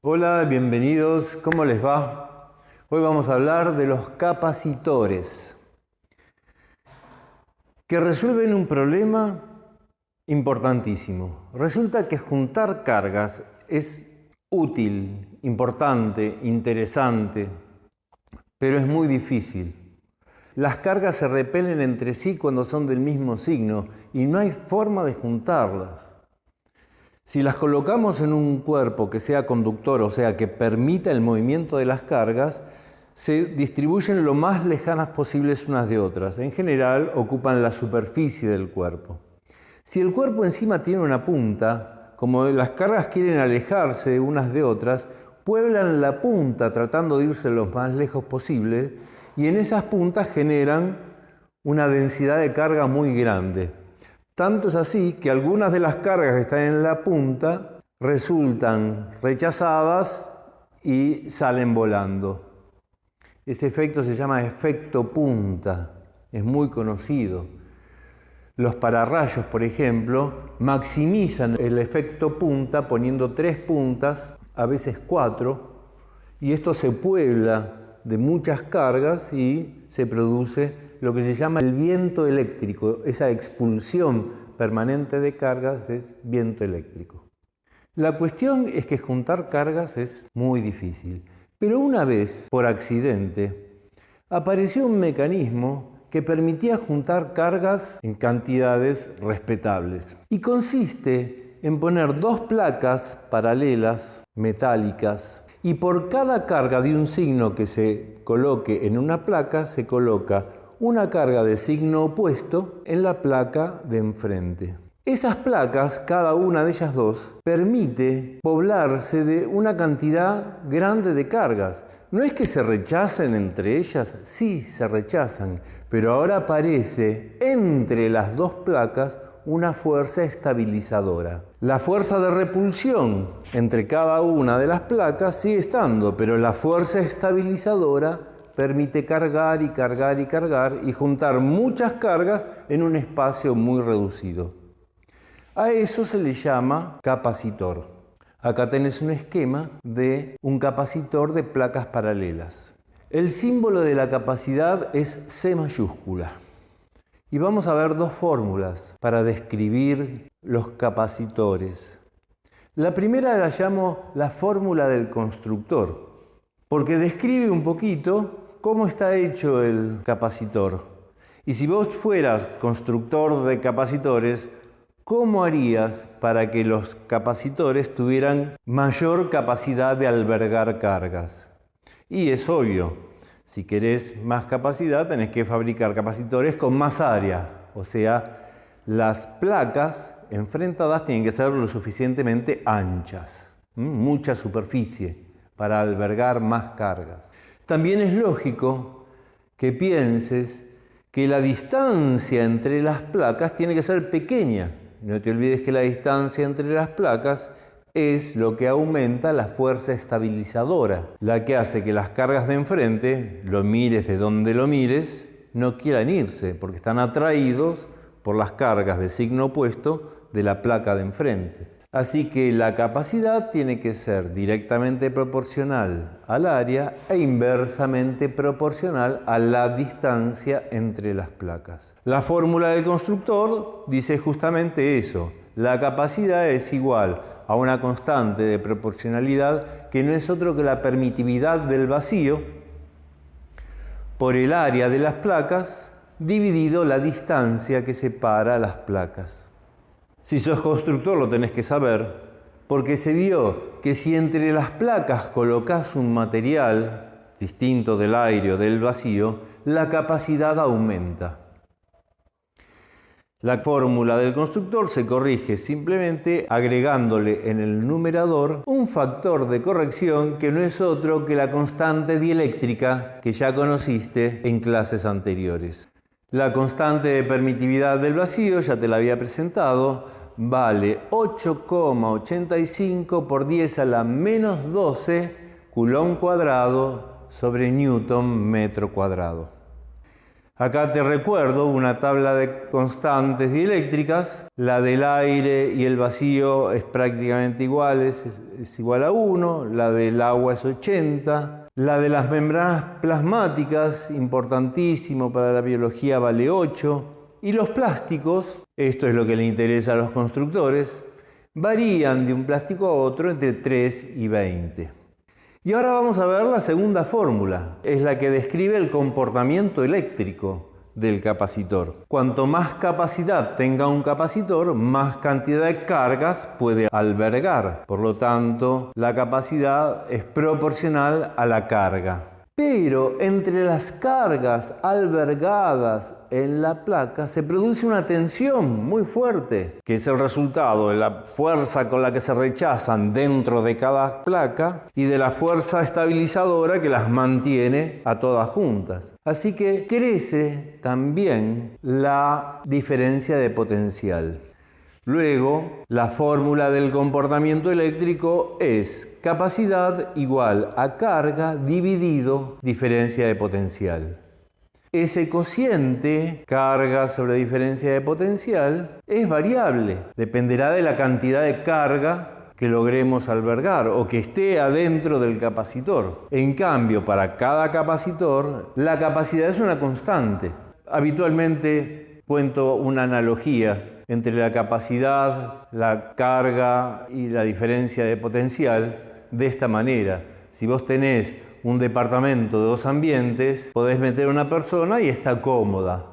Hola, bienvenidos. ¿Cómo les va? Hoy vamos a hablar de los capacitores, que resuelven un problema importantísimo. Resulta que juntar cargas es útil, importante, interesante, pero es muy difícil. Las cargas se repelen entre sí cuando son del mismo signo y no hay forma de juntarlas. Si las colocamos en un cuerpo que sea conductor, o sea, que permita el movimiento de las cargas, se distribuyen lo más lejanas posibles unas de otras. En general, ocupan la superficie del cuerpo. Si el cuerpo encima tiene una punta, como las cargas quieren alejarse unas de otras, pueblan la punta tratando de irse lo más lejos posible y en esas puntas generan una densidad de carga muy grande. Tanto es así que algunas de las cargas que están en la punta resultan rechazadas y salen volando. Ese efecto se llama efecto punta, es muy conocido. Los pararrayos, por ejemplo, maximizan el efecto punta poniendo 3 puntas, a veces 4, y esto se puebla de muchas cargas y se produce lo que se llama el viento eléctrico. Esa expulsión permanente de cargas es viento eléctrico. La cuestión es que juntar cargas es muy difícil. Pero una vez, por accidente, apareció un mecanismo que permitía juntar cargas en cantidades respetables. Y consiste en poner 2 placas paralelas, metálicas, y por cada carga de un signo que se coloque en una placa, se coloca una carga de signo opuesto en la placa de enfrente. Esas placas, cada una de ellas 2, permite poblarse de una cantidad grande de cargas. No es que se rechacen entre ellas, sí se rechazan, pero ahora aparece entre las 2 placas una fuerza estabilizadora. La fuerza de repulsión entre cada una de las placas sigue estando, pero la fuerza estabilizadora permite cargar y cargar y cargar y juntar muchas cargas en un espacio muy reducido. A eso se le llama capacitor. Acá tenés un esquema de un capacitor de placas paralelas. El símbolo de la capacidad es C mayúscula. Y vamos a ver 2 fórmulas para describir los capacitores. La primera la llamo la fórmula del constructor, porque describe un poquito cómo está hecho el capacitor. Y si vos fueras constructor de capacitores, ¿cómo harías para que los capacitores tuvieran mayor capacidad de albergar cargas? Y es obvio, si querés más capacidad tenés que fabricar capacitores con más área. O sea, las placas enfrentadas tienen que ser lo suficientemente anchas, mucha superficie para albergar más cargas. También es lógico que pienses que la distancia entre las placas tiene que ser pequeña. No te olvides que la distancia entre las placas es lo que aumenta la fuerza estabilizadora, la que hace que las cargas de enfrente, lo mires de donde lo mires, no quieran irse, porque están atraídos por las cargas de signo opuesto de la placa de enfrente. Así que la capacidad tiene que ser directamente proporcional al área e inversamente proporcional a la distancia entre las placas. La fórmula del constructor dice justamente eso. La capacidad es igual a una constante de proporcionalidad que no es otro que la permitividad del vacío por el área de las placas dividido la distancia que separa las placas. Si sos constructor lo tenés que saber, porque se vio que si entre las placas colocás un material distinto del aire o del vacío, la capacidad aumenta. La fórmula del constructor se corrige simplemente agregándole en el numerador un factor de corrección que no es otro que la constante dieléctrica que ya conociste en clases anteriores. La constante de permitividad del vacío, ya te la había presentado, vale 8,85 por 10 a la menos 12 Coulomb cuadrado sobre Newton metro cuadrado. Acá te recuerdo una tabla de constantes dieléctricas. La del aire y el vacío es prácticamente igual, es igual a 1. La del agua es 80. La de las membranas plasmáticas, importantísimo para la biología, vale 8. Y los plásticos, esto es lo que le interesa a los constructores, varían de un plástico a otro entre 3 y 20. Y ahora vamos a ver la segunda fórmula. Es la que describe el comportamiento eléctrico del capacitor. Cuanto más capacidad tenga un capacitor, más cantidad de cargas puede albergar. Por lo tanto, la capacidad es proporcional a la carga. Pero entre las cargas albergadas en la placa se produce una tensión muy fuerte, que es el resultado de la fuerza con la que se rechazan dentro de cada placa y de la fuerza estabilizadora que las mantiene a todas juntas. Así que crece también la diferencia de potencial. Luego, la fórmula del comportamiento eléctrico es capacidad igual a carga dividido diferencia de potencial. Ese cociente, carga sobre diferencia de potencial, es variable. Dependerá de la cantidad de carga que logremos albergar o que esté adentro del capacitor. En cambio, para cada capacitor, la capacidad es una constante. Habitualmente cuento una analogía entre la capacidad, la carga y la diferencia de potencial de esta manera. Si vos tenés un departamento de 2 ambientes, podés meter una persona y está cómoda.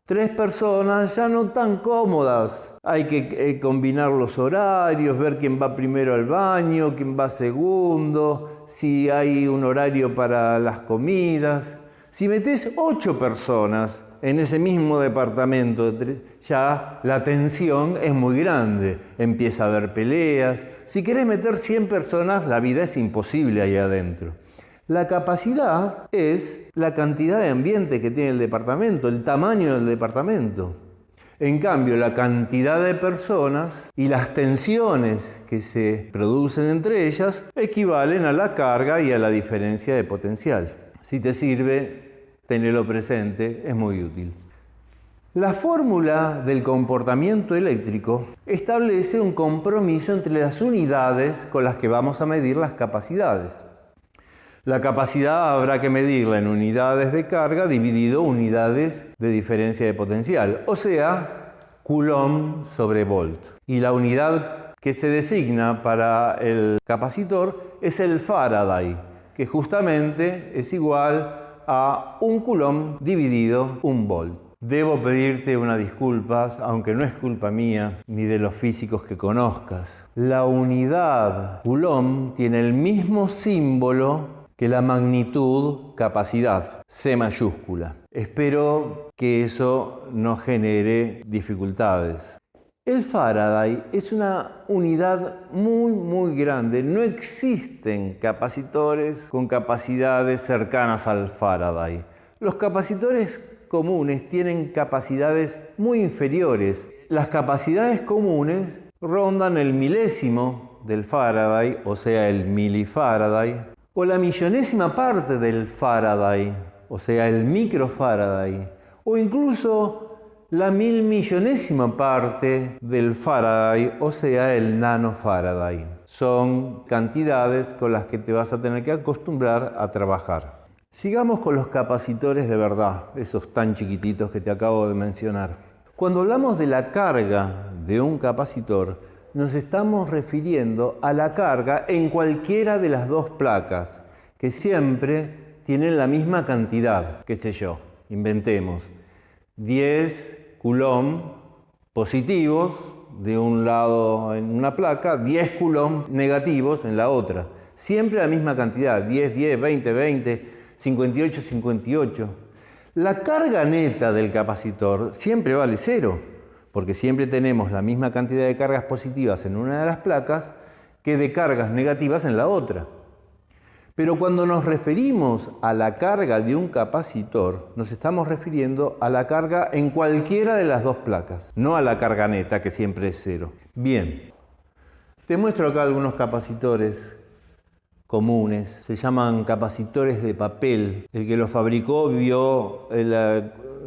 3 personas ya no tan cómodas. Hay que combinar los horarios, ver quién va primero al baño, quién va segundo, si hay un horario para las comidas. Si metés 8 personas en ese mismo departamento, ya la tensión es muy grande, empieza a haber peleas. Si querés meter 100 personas, la vida es imposible ahí adentro. La capacidad es la cantidad de ambiente que tiene el departamento, el tamaño del departamento. En cambio, la cantidad de personas y las tensiones que se producen entre ellas equivalen a la carga y a la diferencia de potencial. Si te sirve, tenerlo presente, es muy útil. La fórmula del comportamiento eléctrico establece un compromiso entre las unidades con las que vamos a medir las capacidades. La capacidad habrá que medirla en unidades de carga dividido unidades de diferencia de potencial, o sea, Coulomb sobre volt. Y la unidad que se designa para el capacitor es el Faraday, que justamente es igual a 1 Coulomb dividido 1 volt. Debo pedirte unas disculpas, aunque no es culpa mía ni de los físicos que conozcas. La unidad Coulomb tiene el mismo símbolo que la magnitud capacidad, C mayúscula. Espero que eso no genere dificultades. El Faraday es una unidad muy grande. No existen capacitores con capacidades cercanas al Faraday. Los capacitores comunes tienen capacidades muy inferiores. Las capacidades comunes rondan el milésimo del Faraday, o sea, el milifaraday, o la millonésima parte del Faraday, o sea, el microfaraday, o incluso la 1000.000.000ª parte del Faraday, o sea, el nanofaraday. Son cantidades con las que te vas a tener que acostumbrar a trabajar. Sigamos con los capacitores de verdad, esos tan chiquititos que te acabo de mencionar. Cuando hablamos de la carga de un capacitor, nos estamos refiriendo a la carga en cualquiera de las 2 placas, que siempre tienen la misma cantidad, qué sé yo, inventemos. 10 Coulomb positivos de un lado en una placa, 10 Coulomb negativos en la otra. Siempre la misma cantidad, 10, 10, 20, 20, 58, 58. La carga neta del capacitor siempre vale 0, porque siempre tenemos la misma cantidad de cargas positivas en una de las placas que de cargas negativas en la otra. Pero cuando nos referimos a la carga de un capacitor, nos estamos refiriendo a la carga en cualquiera de las 2 placas, no a la carga neta, que siempre es 0. Bien, te muestro acá algunos capacitores comunes. Se llaman capacitores de papel. El que los fabricó vio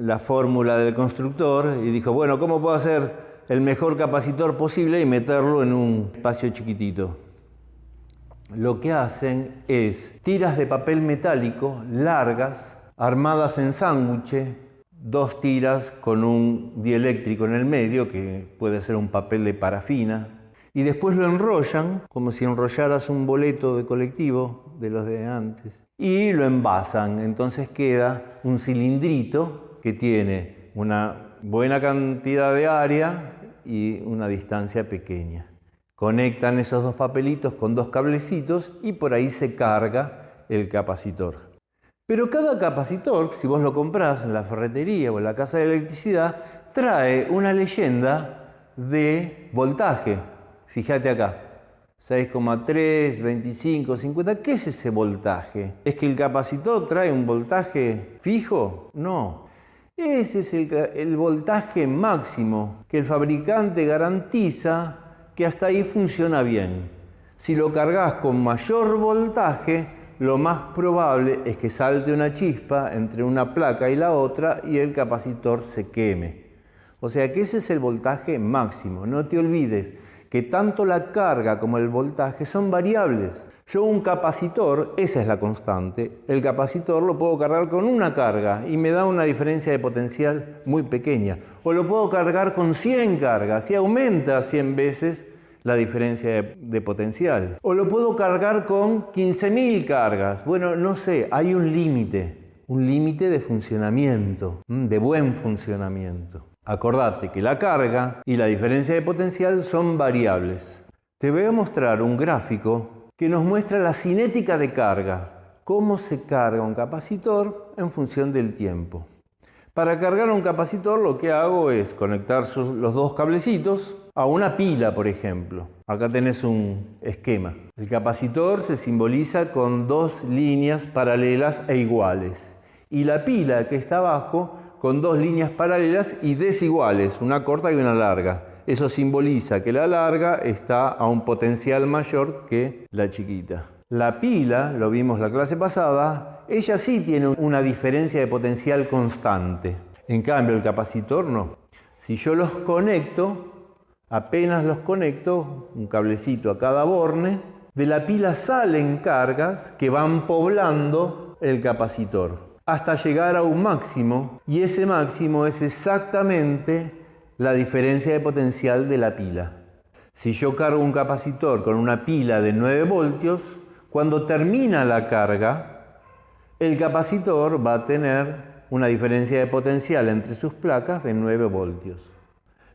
la fórmula del constructor y dijo, bueno, ¿cómo puedo hacer el mejor capacitor posible y meterlo en un espacio chiquitito? Lo que hacen es tiras de papel metálico largas, armadas en sándwich, 2 tiras con un dieléctrico en el medio, que puede ser un papel de parafina, y después lo enrollan, como si enrollaras un boleto de colectivo de los de antes, y lo envasan. Entonces queda un cilindrito que tiene una buena cantidad de área y una distancia pequeña. Conectan esos 2 papelitos con 2 cablecitos y por ahí se carga el capacitor. Pero cada capacitor, si vos lo comprás en la ferretería o en la casa de electricidad, trae una leyenda de voltaje. Fíjate acá, 6,3, 25, 50. ¿Qué es ese voltaje? ¿Es que el capacitor trae un voltaje fijo? No. Ese es el voltaje máximo que el fabricante garantiza que hasta ahí funciona bien. Si lo cargas con mayor voltaje, lo más probable es que salte una chispa entre una placa y la otra y el capacitor se queme. O sea que ese es el voltaje máximo. No te olvides que tanto la carga como el voltaje son variables. Yo un capacitor, esa es la constante, el capacitor lo puedo cargar con una carga y me da una diferencia de potencial muy pequeña. O lo puedo cargar con 100 cargas y aumenta 100 veces la diferencia de potencial. O lo puedo cargar con 15.000 cargas. Bueno, no sé, hay un límite de funcionamiento, de buen funcionamiento. Acordate que la carga y la diferencia de potencial son variables. Te voy a mostrar un gráfico que nos muestra la cinética de carga, cómo se carga un capacitor en función del tiempo. Para cargar un capacitor lo que hago es conectar los 2 cablecitos a una pila, por ejemplo. Acá tenés un esquema. El capacitor se simboliza con 2 líneas paralelas e iguales. Y la pila que está abajo con 2 líneas paralelas y desiguales, una corta y una larga. Eso simboliza que la larga está a un potencial mayor que la chiquita. La pila, lo vimos la clase pasada, ella sí tiene una diferencia de potencial constante. En cambio, el capacitor no. Si yo los conecto, apenas los conecto, un cablecito a cada borne, de la pila salen cargas que van poblando el capacitor hasta llegar a un máximo, y ese máximo es exactamente la diferencia de potencial de la pila. Si yo cargo un capacitor con una pila de 9 voltios, cuando termina la carga, el capacitor va a tener una diferencia de potencial entre sus placas de 9 voltios.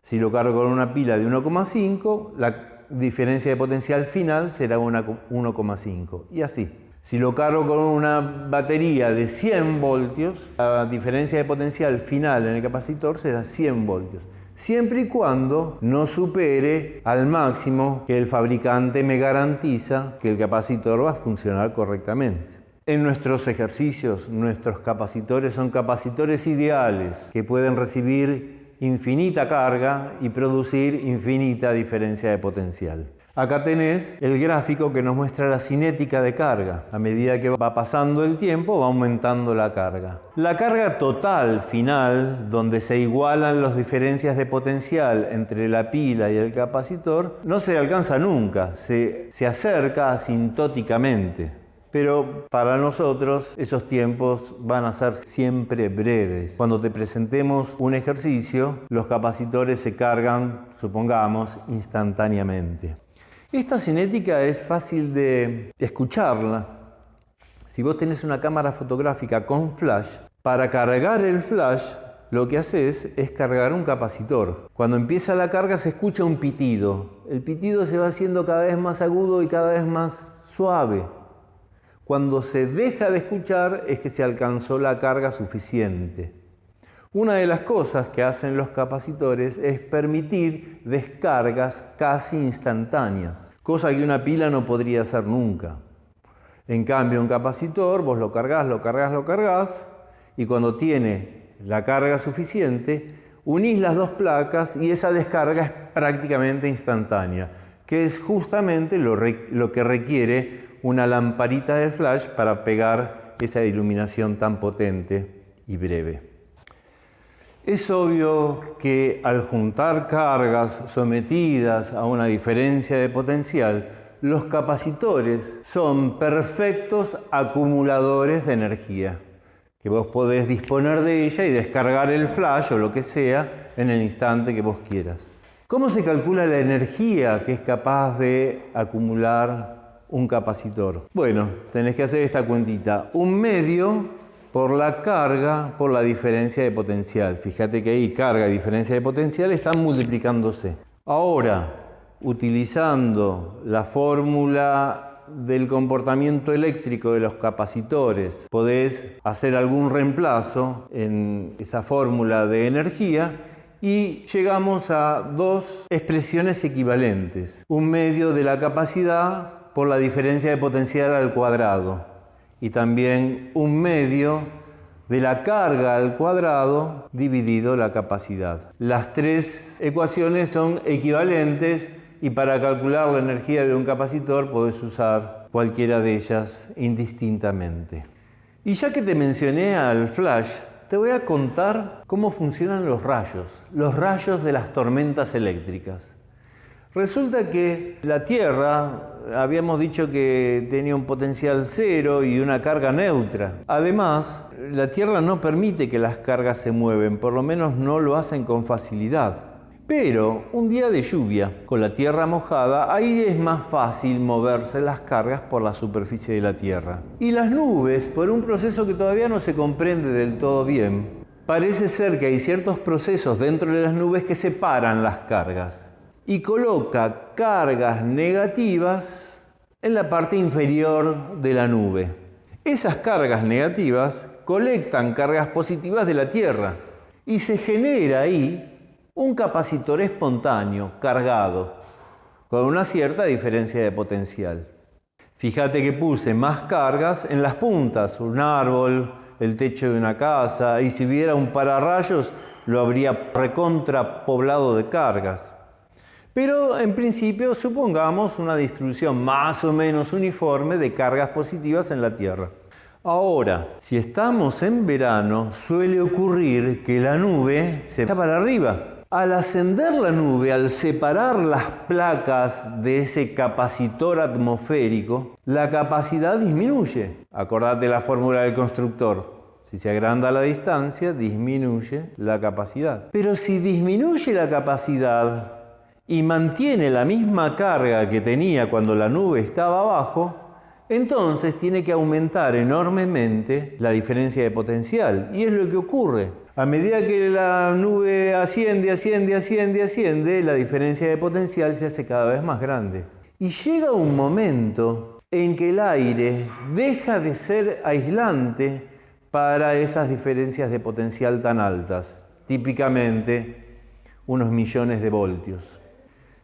Si lo cargo con una pila de 1,5, la diferencia de potencial final será 1,5 y así. Si lo cargo con una batería de 100 voltios, la diferencia de potencial final en el capacitor será 100 voltios. Siempre y cuando no supere al máximo que el fabricante me garantiza que el capacitor va a funcionar correctamente. En nuestros ejercicios, nuestros capacitores son capacitores ideales que pueden recibir infinita carga y producir infinita diferencia de potencial. Acá tenés el gráfico que nos muestra la cinética de carga. A medida que va pasando el tiempo, va aumentando la carga. La carga total final, donde se igualan las diferencias de potencial entre la pila y el capacitor, no se alcanza nunca, se acerca asintóticamente. Pero para nosotros esos tiempos van a ser siempre breves. Cuando te presentemos un ejercicio, los capacitores se cargan, supongamos, instantáneamente. Esta cinética es fácil de escucharla. Si vos tenés una cámara fotográfica con flash, para cargar el flash lo que haces es cargar un capacitor. Cuando empieza la carga se escucha un pitido. El pitido se va haciendo cada vez más agudo y cada vez más suave. Cuando se deja de escuchar es que se alcanzó la carga suficiente. Una de las cosas que hacen los capacitores es permitir descargas casi instantáneas, cosa que una pila no podría hacer nunca. En cambio, un capacitor, vos lo cargas, y cuando tiene la carga suficiente, unís las 2 placas y esa descarga es prácticamente instantánea, que es justamente lo que requiere una lamparita de flash para pegar esa iluminación tan potente y breve. Es obvio que al juntar cargas sometidas a una diferencia de potencial, los capacitores son perfectos acumuladores de energía, que vos podés disponer de ella y descargar el flash o lo que sea en el instante que vos quieras. ¿Cómo se calcula la energía que es capaz de acumular un capacitor? Bueno, tenés que hacer esta cuentita. 1/2 por la carga por la diferencia de potencial. Fíjate que ahí carga y diferencia de potencial están multiplicándose. Ahora, utilizando la fórmula del comportamiento eléctrico de los capacitores, podés hacer algún reemplazo en esa fórmula de energía y llegamos a dos expresiones equivalentes. 1/2 de la capacidad por la diferencia de potencial al cuadrado y también 1/2 de la carga al cuadrado dividido la capacidad. Las tres ecuaciones son equivalentes y para calcular la energía de un capacitor podés usar cualquiera de ellas indistintamente. Y ya que te mencioné al flash, te voy a contar cómo funcionan los rayos de las tormentas eléctricas. Resulta que la Tierra, habíamos dicho que tenía un potencial cero y una carga neutra. Además, la Tierra no permite que las cargas se mueven, por lo menos no lo hacen con facilidad. Pero un día de lluvia, con la Tierra mojada, ahí es más fácil moverse las cargas por la superficie de la Tierra. Y las nubes, por un proceso que todavía no se comprende del todo bien, parece ser que hay ciertos procesos dentro de las nubes que separan las cargas y coloca cargas negativas en la parte inferior de la nube. Esas cargas negativas colectan cargas positivas de la Tierra y se genera ahí un capacitor espontáneo, cargado, con una cierta diferencia de potencial. Fíjate que puse más cargas en las puntas, un árbol, el techo de una casa, y si hubiera un pararrayos lo habría recontrapoblado de cargas. Pero en principio supongamos una distribución más o menos uniforme de cargas positivas en la Tierra. Ahora, si estamos en verano, suele ocurrir que la nube se va para arriba. Al ascender la nube, al separar las placas de ese capacitor atmosférico, la capacidad disminuye. Acordate la fórmula del constructor. Si se agranda la distancia, disminuye la capacidad. Pero si disminuye la capacidad y mantiene la misma carga que tenía cuando la nube estaba abajo, entonces tiene que aumentar enormemente la diferencia de potencial. Y es lo que ocurre. A medida que la nube asciende, la diferencia de potencial se hace cada vez más grande. Y llega un momento en que el aire deja de ser aislante para esas diferencias de potencial tan altas, típicamente unos millones de voltios.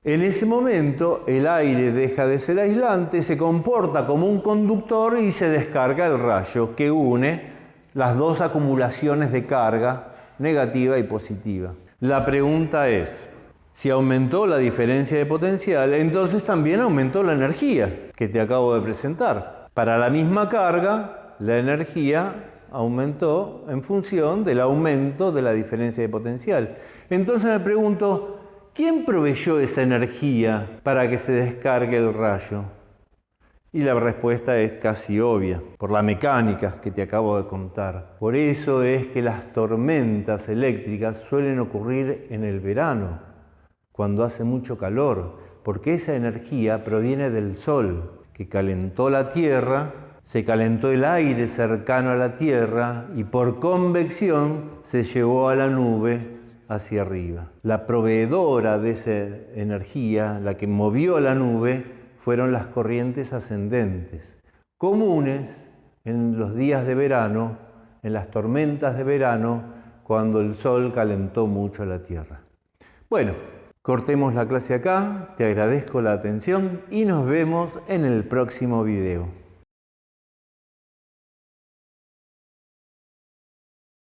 En ese momento el aire deja de ser aislante, se comporta como un conductor y se descarga el rayo que une las dos acumulaciones de carga, negativa y positiva. La pregunta es, si aumentó la diferencia de potencial, entonces también aumentó la energía que te acabo de presentar. Para la misma carga, la energía aumentó en función del aumento de la diferencia de potencial. Entonces me pregunto, ¿quién proveyó esa energía para que se descargue el rayo? Y la respuesta es casi obvia, por la mecánica que te acabo de contar. Por eso es que las tormentas eléctricas suelen ocurrir en el verano, cuando hace mucho calor, porque esa energía proviene del sol, que calentó la Tierra, se calentó el aire cercano a la Tierra y por convección se llevó a la nube hacia arriba. La proveedora de esa energía, la que movió a la nube, fueron las corrientes ascendentes, comunes en los días de verano, en las tormentas de verano, cuando el sol calentó mucho la Tierra. Bueno, cortemos la clase acá, te agradezco la atención y nos vemos en el próximo video.